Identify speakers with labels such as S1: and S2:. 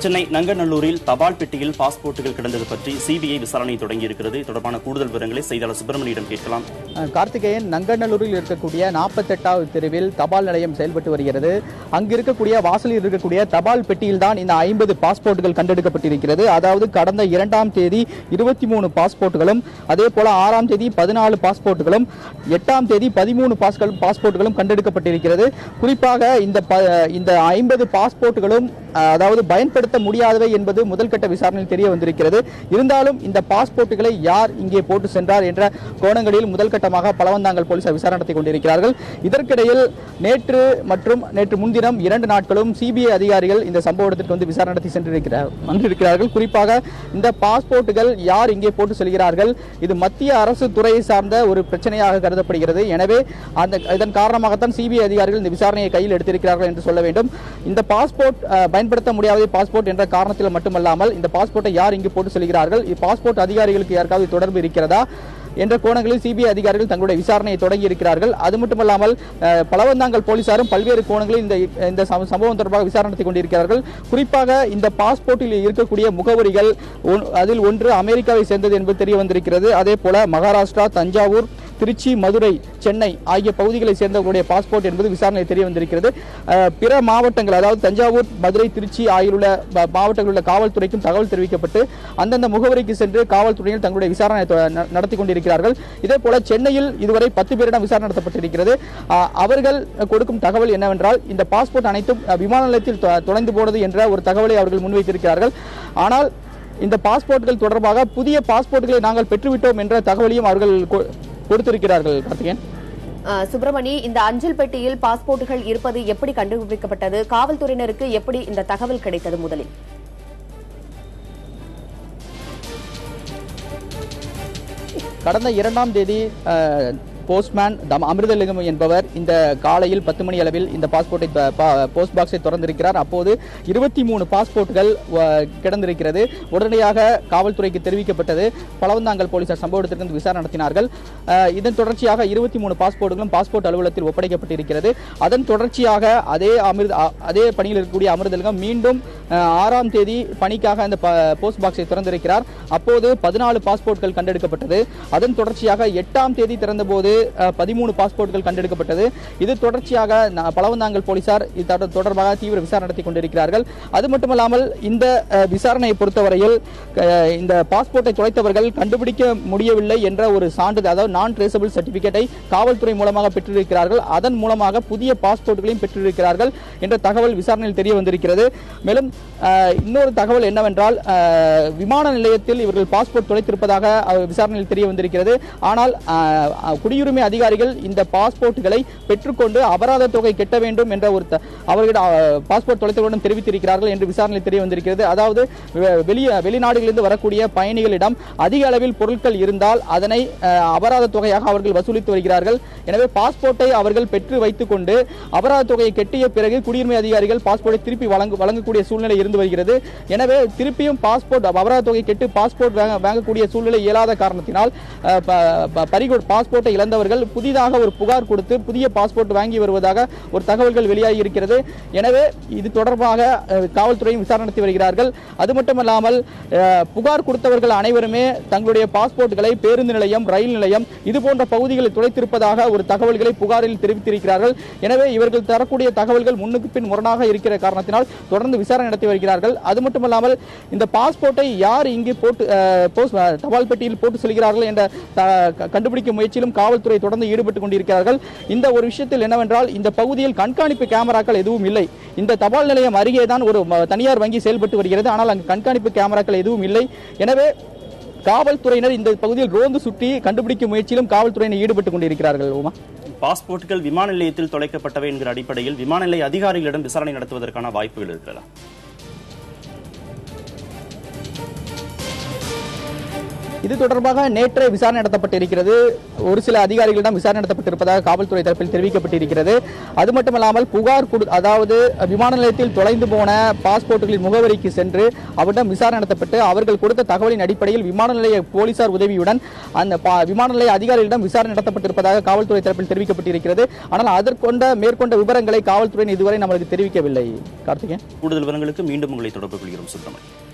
S1: சென்னை நங்கநல்லூரில் தபால் பெட்டியில் பாஸ்போர்ட்டுகள் கிடந்தது பற்றி சிபிஐ விசாரணை தொடங்கியிருக்கிறது. தொடர்பான கூடுதல் விவரங்களை செய்தியாளர் சுப்பிரமணியிடம் கேட்கலாம்.
S2: கார்த்திகேயன், நங்கநல்லூரில் இருக்கக்கூடிய 48வது தெருவில் தபால் நிலையம் செயல்பட்டு வருகிறது. அங்கு இருக்கக்கூடிய வாசலில் இருக்கக்கூடிய தபால் பெட்டியில் தான் இந்த 50 பாஸ்போர்ட்டுகள் கண்டெடுக்கப்பட்டிருக்கிறது. அதாவது கடந்த 2ஆம் தேதி 23 பாஸ்போர்ட்டுகளும், அதே போல 6ஆம் தேதி 14 பாஸ்போர்ட்டுகளும், 8ஆம் தேதி 13 பாஸ்போர்ட்டுகளும் கண்டெடுக்கப்பட்டிருக்கிறது. குறிப்பாக இந்த 50 பாஸ்போர்ட்டுகளும் அதாவது பயன்படுத்த முடியாதவை என்பது முதல் கட்ட விசாரணையில் தெரிய வந்திருக்கிறது. இருந்தாலும் இந்த பாஸ்போர்ட்டுகளை யார் இங்கே போட்டு சென்றார் என்ற கோணங்களில் முதல் கட்டமாக பலவந்தாங்கல் போலீசார் விசாரணை நடத்தி கொண்டிருக்கிறார்கள். இதற்கிடையில் நேற்று மற்றும் நேற்று முன்தினம் 2 நாட்களும் சிபிஐ அதிகாரிகள் இந்த சம்பவ இடத்திற்கு வந்து விசாரணை நடத்தி சென்றிருக்கிறார்கள். குறிப்பாக இந்த பாஸ்போர்ட்டுகள் யார் இங்கே போட்டு செல்கிறார்கள், இது மத்திய அரசு துறையை சார்ந்த ஒரு பிரச்சனையாக கருதப்படுகிறது. எனவே இதன் காரணமாகத்தான் சிபிஐ அதிகாரிகள் இந்த விசாரணையை கையில் எடுத்திருக்கிறார்கள் என்று சொல்ல வேண்டும். இந்த பாஸ்போர்ட் பயன்படுத்த முடியாத பாஸ்போர்ட் என்ற காரணத்தில் மட்டுமல்லாமல் இந்த பாஸ்போர்ட்டை யார் இங்கு போட்டு செல்கிறார்கள், பாஸ்போர்ட் அதிகாரிகளுக்கு யாருக்காவது தொடர்பு இருக்கிறதா என்ற கோணங்களில் சிபிஐ அதிகாரிகள் தங்களுடைய விசாரணையை தொடங்கி இருக்கிறார்கள். அது மட்டுமல்லாமல் பலவந்தாங்கல் போலீசாரும் பல்வேறு கோணங்களில் இந்த சம்பவம் தொடர்பாக விசாரணை நடத்தி கொண்டிருக்கிறார்கள். குறிப்பாக இந்த பாஸ்போர்ட்டில் இருக்கக்கூடிய முகவரிகள் அதில் ஒன்று அமெரிக்காவை சேர்ந்தது என்பது தெரிய வந்திருக்கிறது. அதே போல மகாராஷ்டிரா, தஞ்சாவூர், திருச்சி, மதுரை, சென்னை ஆகிய பகுதிகளை சேர்ந்தவர்களுடைய பாஸ்போர்ட் என்பது விசாரணையில் தெரிய வந்திருக்கிறது. பிற மாவட்டங்கள், அதாவது தஞ்சாவூர், மதுரை, திருச்சி ஆகியுள்ள மாவட்டங்களில் உள்ள காவல்துறைக்கும் தகவல் தெரிவிக்கப்பட்டு அந்தந்த முகவரிக்கு சென்று காவல்துறையில் தங்களுடைய விசாரணை நடத்தி கொண்டிருக்கிறார்கள். இதே போல சென்னையில் இதுவரை 10 பேரிடம் விசாரணை நடத்தப்பட்டிருக்கிறது. அவர்கள் கொடுக்கும் தகவல் என்னவென்றால், இந்த பாஸ்போர்ட் அனைத்தும் விமான நிலையத்தில் தொலைந்து போனது என்ற ஒரு தகவலை அவர்கள் முன்வைத்திருக்கிறார்கள். ஆனால் இந்த பாஸ்போர்ட்டுகள் தொடர்பாக புதிய பாஸ்போர்ட்டுகளை நாங்கள் பெற்றுவிட்டோம் என்ற தகவலையும் அவர்கள் கொடுத்திருக்கிறார்கள். கார்த்திகேயன்,
S3: சுப்பிரமணி, இந்த அஞ்சல் பெட்டியில் பாஸ்போர்ட்டுகள் இருப்பது எப்படி கண்டுபிடிக்கப்பட்டது? காவல்துறையினருக்கு எப்படி இந்த தகவல் கிடைத்தது? முதலில்
S2: கடந்த 2ஆம் தேதி போஸ்ட்மேன் அமிர்தலிங்கம் என்பவர் இந்த காலையில் 10 மணி அளவில் இந்த பாஸ்போர்ட்டை போஸ்ட் பாக்ஸை திறந்திருக்கிறார். அப்போது 23 பாஸ்போர்ட்டுகள் கிடந்திருக்கிறது. உடனடியாக காவல்துறைக்கு தெரிவிக்கப்பட்டது. பலவந்தாங்கல் போலீசார் சம்பவ இடத்திற்கு விசாரணை நடத்தினார்கள். இதன் தொடர்ச்சியாக 23 பாஸ்போர்ட்டுகளும் பாஸ்போர்ட் அலுவலகத்தில் ஒப்படைக்கப்பட்டிருக்கிறது. அதன் தொடர்ச்சியாக அதே பணியில் இருக்கக்கூடிய அமிர்தலிங்கம் மீண்டும் 6ஆம் தேதி பணிக்காக அந்த போஸ்ட் பாக்ஸை திறந்திருக்கிறார். அப்போது 14 பாஸ்போர்ட்கள் கண்டெடுக்கப்பட்டது. அதன் தொடர்ச்சியாக 8ஆம் தேதி திறந்தபோது 13 பாஸ்போர்ட்கள் கண்டெடுக்கப்பட்டது. இது தொடர்ச்சியாக பலவந்தாங்கல் போலீசார் இது தொடர்பாக தீவிர விசாரணை நடத்தி கொண்டிருக்கிறார்கள். அது மட்டுமல்லாமல் இந்த விசாரணையை பொறுத்தவரையில் இந்த பாஸ்போர்ட்டை தொலைத்தவர்கள் கண்டுபிடிக்க முடியவில்லை என்ற ஒரு சான்றிதழ், அதாவது நான் ட்ரேசபிள் சர்டிபிகேட்டை காவல்துறை மூலமாக பெற்றிருக்கிறார்கள். அதன் மூலமாக புதிய பாஸ்போர்ட்களையும் பெற்றிருக்கிறார்கள் என்ற தகவல் விசாரணையில் தெரிய வந்திருக்கிறது. மேலும் இன்னொரு தகவல் என்னவென்றால், விமான நிலையத்தில் இவர்கள் பாஸ்போர்ட் தொலைத்திருப்பதாக விசாரணையில் தெரிய வந்திருக்கிறது. ஆனால் குடியுரிமை அதிகாரிகள் இந்த பாஸ்போர்ட்டுகளை பெற்றுக்கொண்டு அபராத தொகை கட்ட வேண்டும் என்ற ஒரு அவர்களிடம் பாஸ்போர்ட் தொலைத்தவர்களிடம் தெரிவித்திருக்கிறார்கள் என்று விசாரணையில் தெரிய வந்திருக்கிறது. அதாவது வெளிநாடுகளிலிருந்து வரக்கூடிய பயணிகளிடம் அதிக அளவில் பொருட்கள் இருந்தால் அதனை அபராத தொகையாக அவர்கள் வசூலித்து வருகிறார்கள். எனவே பாஸ்போர்ட்டை அவர்கள் பெற்று வைத்துக் கொண்டு அபராத தொகையை கட்டிய பிறகு குடியுரிமை அதிகாரிகள் பாஸ்போர்ட்டை திருப்பி வழங்கக்கூடிய சூழ்நிலை இருந்து வருகிறது. எனவே திருப்பியும் பாஸ்போர்ட் அபராத தொகை கெட்டு பாஸ்போர்ட் வாங்கக்கூடிய சூழ்நிலை இயலாத காரணத்தினால் பாஸ்போர்ட்டை இழந்தவர்கள் புதிதாக ஒரு புகார் கொடுத்து புதிய பாஸ்போர்ட் வாங்கி வருவதாக ஒரு தகவல்கள் வெளியாகி இருக்கிறது. எனவே இது தொடர்பாக காவல்துறையும் விசாரணை நடத்தி வருகிறார்கள். அது மட்டுமல்லாமல் புகார் கொடுத்தவர்கள் அனைவருமே தங்களுடைய பாஸ்போர்ட்டுகளை பேருந்து நிலையம், ரயில் நிலையம் இது போன்ற பகுதிகளில் துளைத்திருப்பதாக ஒரு தகவல்களை புகாரில் தெரிவித்திருக்கிறார்கள். எனவே இவர்கள் தரக்கூடிய தகவல்கள் முன்னுக்கு பின் முரணாக இருக்கிற காரணத்தினால் தொடர்ந்து விசாரணை நடத்தி வருகிறார்கள். அது மட்டுமல்லாமல் இந்த பாஸ்போர்ட்டை யார் இங்கு தபால் பெட்டியில் போட்டு செல்கிறார்கள் என்ற கண்டுபிடிக்கும் முயற்சியிலும் காவல்துறை தொடர்ந்து ஈடுபட்டுக் கொண்டிருக்கிறார்கள். இந்த ஒரு விஷயத்தில் என்னவென்றால், இந்த பகுதியில் கண்காணிப்பு கேமராக்கள் எதுவும் இல்லை. இந்த தபால் நிலையம் அருகே தான் ஒரு தனியார் வங்கி செயல்பட்டு வருகிறது. ஆனால் அங்கு கண்காணிப்பு கேமராக்கள் எதுவும் இல்லை. எனவே காவல்துறையினர் இந்த பகுதியில் ரோந்து சுற்றி கண்டுபிடிக்கும் முயற்சியிலும் காவல்துறையினர் ஈடுபட்டுக் கொண்டிருக்கிறார்கள்.
S1: பாஸ்போர்ட்டுகள் விமான நிலையத்தில் தொலைக்கப்பட்டவை என்கிற அடிப்படையில் விமான நிலைய அதிகாரிகளிடம் விசாரணை நடத்துவதற்கான வாய்ப்புகள் இருக்கிறதா?
S2: இது தொடர்பாக நேற்றே விசாரணை நடத்தப்பட்டிருக்கிறது. ஒரு சில அதிகாரிகளிடம் விசாரணை நடத்தப்பட்டிருப்பதாக காவல்துறை தரப்பில் தெரிவிக்கப்பட்டிருக்கிறது. அது மட்டுமல்லாமல் புகார் அதாவது விமான நிலையத்தில் தொலைந்து போன பாஸ்போர்ட்டுகளின் முகவரிக்கு சென்று அவரிடம் விசாரணை நடத்தப்பட்டு அவர்கள் கொடுத்த தகவலின் அடிப்படையில் விமான நிலைய போலீசார் உதவியுடன் அந்த விமான நிலைய அதிகாரிகளிடம் விசாரணை நடத்தப்பட்டிருப்பதாக காவல்துறை தரப்பில் தெரிவிக்கப்பட்டிருக்கிறது. ஆனால் அதற்கொண்ட மேற்கொண்ட விவரங்களை காவல்துறை இதுவரை நமக்கு தெரிவிக்கவில்லை. கார்த்திகேயன்,
S1: கூடுதல் விவரங்களுக்கு மீண்டும் உங்களை தொடர்பு கொள்கிறோம் சுப்பிரமணியன்.